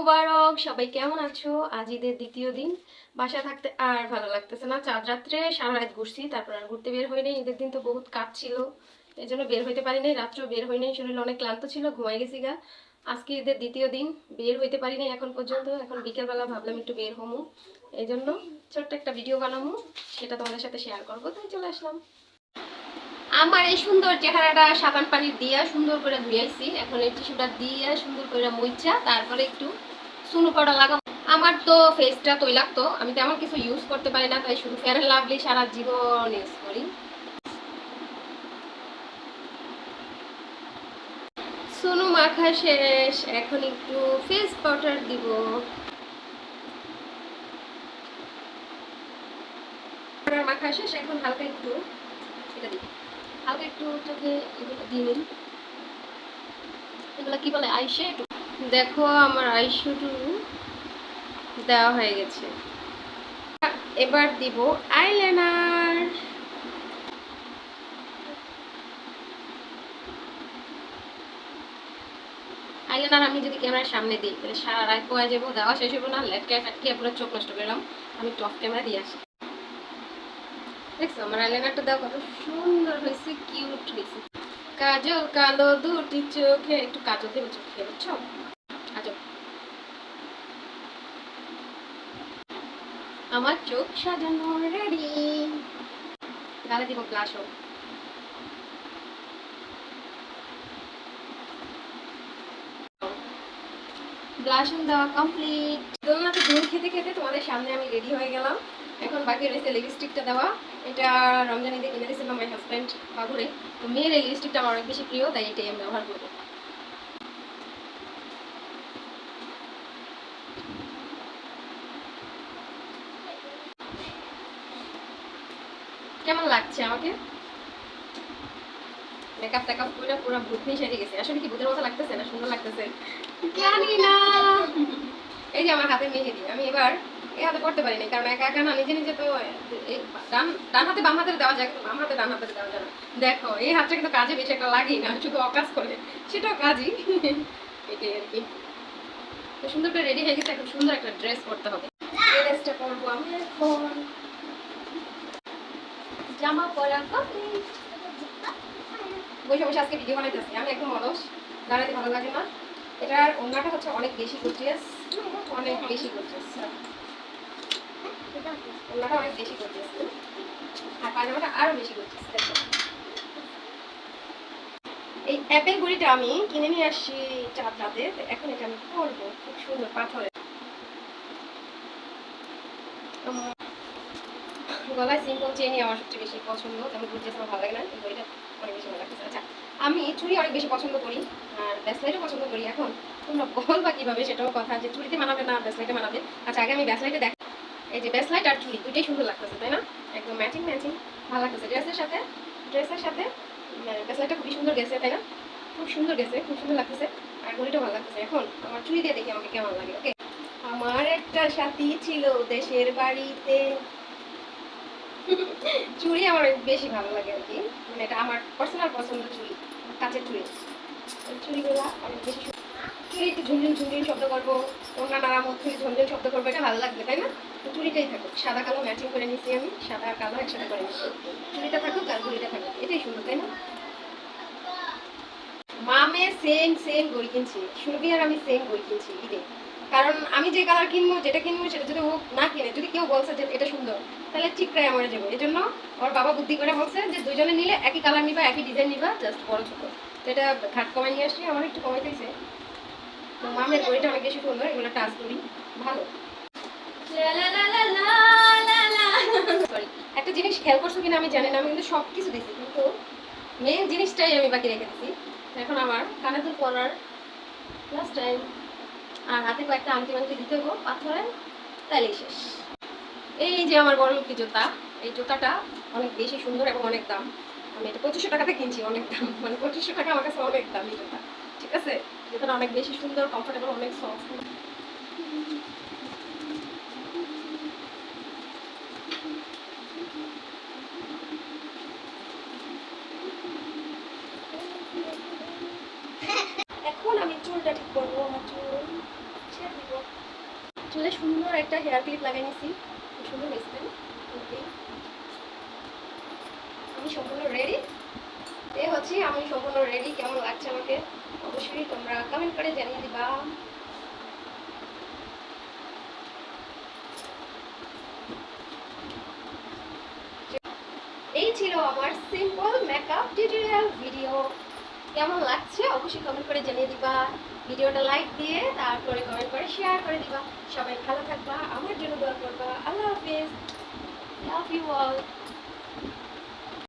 মুবারক। সবাই কেমন আছো? আজ ঈদের দ্বিতীয় দিন। বাসায় থাকতে আর ভালো লাগতেছে না। চাঁদ রাত্রে সারা রাত ঘুরছি, তারপর আর ঘুরতে বের হই নাই। ঈদের দিন তো বহুত কাজ ছিল, এই জন্য বের হইতে পারি নাই। রাত্রেও বের হই নাই, শরীর অনেক ক্লান্ত ছিল, ঘুমাই গেছি গা। আজকে ঈদের দ্বিতীয় দিন, বের হইতে পারি নাই এখন পর্যন্ত। এখন বিকেলবেলা ভাবলাম একটু বের হমু, এই জন্য ছোট্ট একটা ভিডিও বানাবো, সেটা তোমাদের সাথে শেয়ার করবো, তাই চলে আসলাম। আমার এই সুন্দর চেহারাটা সাবান পানি দিয়া সুন্দর করে ধুইয়াইছি। এখন এই টিস্যুটা দিয়ে সুন্দর করে মুইচা তারপরে একটু সুনু পাউডার লাগাবো। আমার তো ফেসটা তৈলাক্ত, আমি তেমন কিছু ইউজ করতে পারি না, তাই শুধু ফেয়ার অ্যান্ড লাভলি সারা জীবন ইউজ করি। সুনু মাখা শেষ, এখন একটু ফেস পাউডার দিব। পাউডার মাখা শেষ, এখন হালকা একটু এটা দিই, হালকা একটু চোখে এগুলো দিয়ে নিন। এগুলো কি বলে, আইশ্যাডো। দেখো আমার আইশ্যাডো দেওয়া হয়ে গেছে। এবার দিব আইলাইনার। আইলাইনার আমি যদি ক্যামেরার সামনে দিই তাহলে সারা রাত পোয়া যাবো, দেওয়া শেষ হবো না, লেটকে ফেটকে পুরো চোখ নষ্ট করলাম। আমি টপ ক্যামেরা দিয়ে আসি। দেখছো আমার আইলাইনারটা দেওয়া কত সুন্দর হয়েছে, কিউট হয়েছে। কাজল কালো দুটি চোখে, একটু কাজল দেবো চোখে, বুঝছো? কাজল। আমার চোখ সাজানো রেডি। গালে দিব ব্লাশও। ব্লাশন দেওয়া কমপ্লিট। দোলনাতে দোল খেতে খেতে তোমাদের সামনে আমি রেডি হয়ে গেলাম। এখন বাকি রয়েছে লিপস্টিকটা দেওয়া। এটা রমজান ঈদে কিনে দিয়েছিলাম মাই হাজব্যান্ড বাবুরে। তো মেয়ের এই লিপস্টিকটা আমার অনেক বেশি প্রিয়, তাই এটাই আমি ব্যবহার করবো। কেমন লাগছে আমাকে? মেকআপ টেকআপ করে পুরো ভূতনি সেজে গেছে। আসলে কি ভূতের মতো লাগতেছে না সুন্দর লাগতেছে জানি না। এই যে আমার হাতে মেহেদি, আমি এবার এই হাতে করতে পারিনি, কারণ একা একা না নিজে নিজে তো ডান হাতে বাম হাতে দেওয়া যায়, কিন্তু বাম হাতে ডান হাতে দেওয়া যায় না। দেখো এই হাতটা কিন্তু কাজে বেশি একটা লাগেই না, শুধু অকাজ করে, সেটাও কাজই। এটাই আর কি। তো সুন্দর করে রেডি হয়ে গেছে, এখন সুন্দর একটা ড্রেস করতে হবে। এই ড্রেসটা পরবো আমি এখন। জামা পরা কমপ্লিট। বসে বসে আজকে ভিডিও বানাইতেছি, আমি একদম অলস, দাঁড়াতে ভালো লাগে না। এটার ওড়নাটা হচ্ছে অনেক বেশি গর্জিয়াস, অনেক বেশি গর্জিয়াস। ওড়নাটা অনেক বেশি গর্জিয়াস, আর পায়জামাটা আরো বেশি গর্জিয়াস। দেখো এই অ্যাপেল গুড়িটা আমি কিনে নিয়ে আসছি চাঁদ রাতে, এখন এটা আমি পরবো। খুব সুন্দর পাথরের। গলায় সিম্পল চেনই আমার সবচেয়ে বেশি পছন্দ, তেমন গর্জিয়াস আমার ভালো লাগে না, কিন্তু এটা অনেক বেশি ভালো লাগছে। আচ্ছা, আমি চুড়ি অনেক বেশি পছন্দ করি, আর ব্যাসলাইটও পছন্দ করি। এখন তোমরা বলবা কিভাবে, সেটাও কথা, যে চুড়িতে মানাবে না ব্যাসলাইটে মানাবে। আচ্ছা, আগে আমি ব্যাসলাইটে দেখ। এই যে ব্যাসলাইট আর চুড়ি দুটোই সুন্দর লাগতেছে, তাই না? একদম ম্যাচিং ম্যাচিং, ভালো লাগতেছে ড্রেসের সাথে। ড্রেসের সাথে ব্যাসলাইটটা খুবই সুন্দর গেছে, তাই না? খুব সুন্দর গেছে, খুব সুন্দর লাগতেছে। আর ঘড়িটাও ভালো লাগতেছে। এখন আমার চুড়ি দিয়ে দেখি আমাকে কেমন লাগে। ওকে। আমার একটা সাথী ছিল দেশের বাড়িতে। চুড়ি আমার বেশি ভালো লাগে আর কি, মানে এটা আমার পার্সোনাল পছন্দ। চুড়ি, কাচের চুড়ি, চুড়িগুলো অনেক বেশি চুড়ি একটু ঝুনঝুন ঝুনঝুন শব্দ করবো, ওনা নাড়ার মধ্যে ঝুনঝুন শব্দ করবো, এটা ভালো লাগবে, তাই না? তো চুড়িটাই থাকুক, সাদা কালো ম্যাচিং করে নিচ্ছি আমি, সাদা আর কালো একসাথে করে নিচ্ছি। চুড়িটা থাকুক আর ঘড়িটা থাকুক, এটাই সুন্দর, তাই না? মামে সেম সেম বই কিনছি, সুরভি আর আমি সেম বই কিনছি ঈদে। কারণ আমি যে কালার কিনবো, যেটা কিনবো, সেটা যদি ও না কিনে, যদি কেউ বলছে যে এটা সুন্দর, তাহলে চিকরায় মরে যাবো। এই জন্য ওর বাবা বুদ্ধি করে বলছে যে দুজনে নিলে একই কালার নিবা, একই ডিজাইন নিবা, জাস্ট বড় ছোট। তো এটা ঘাট কমাই নিয়ে আসছি, আমার একটু কমাইতেছে। তো মামের বইটা অনেক বেশি সুন্দর, এগুলো টাচ করি ভালো। সরি, একটা জিনিস খেয়াল করছো কিনা আমি জানি না, আমি কিন্তু সব কিছু দিচ্ছি, কিন্তু মেন জিনিসটাই আমি বাকি রেখে দিচ্ছি। এখন আমার কানে দুল পরার লাস্ট টাইম, আর হাতে কয়েকটা আংটি মাংটি দিতে হবো পাথরে, তাইলেই শেষ। এই যে আমার বড় লক্ষ্মী জুতা, এই জুতাটা অনেক বেশি সুন্দর এবং অনেক দাম। আমি এটা 2500 টাকাতে কিনছি, অনেক দাম, মানে 2500 টাকা আমার কাছে অনেক দাম এই জুতা। ঠিক আছে, জুতাটা অনেক বেশি সুন্দর, কমফোর্টেবল, অনেক সফট। এখন আমি চুলটা ঠিক করবো, আমার চুল ছেড়ে দিব। চুলে সুন্দর একটা হেয়ার ক্লিপ লাগাই নিছি, খুব সুন্দর হয়েছে তাই না? Okay. আমি সম্পূর্ণ রেডি। আমি সম্পূর্ণ রেডি। কেমন লাগছে আমাকে অবশ্যই তোমরা কমেন্ট করে জানিয়ে দিবা। এই ছিল আমার সিম্পল মেকআপ টিউটোরিয়াল ভিডিও। কেমন লাগছে অবশ্যই কমেন্ট করে জানিয়ে দিবা। ভিডিওটা লাইক দিয়ে তারপরে কমেন্ট করে শেয়ার করে দিবা। সবাই ভালো থাকবা, আমার জন্য দোয়া করবা। আল্লাহ হাফেজ, লাভ ইউ অল।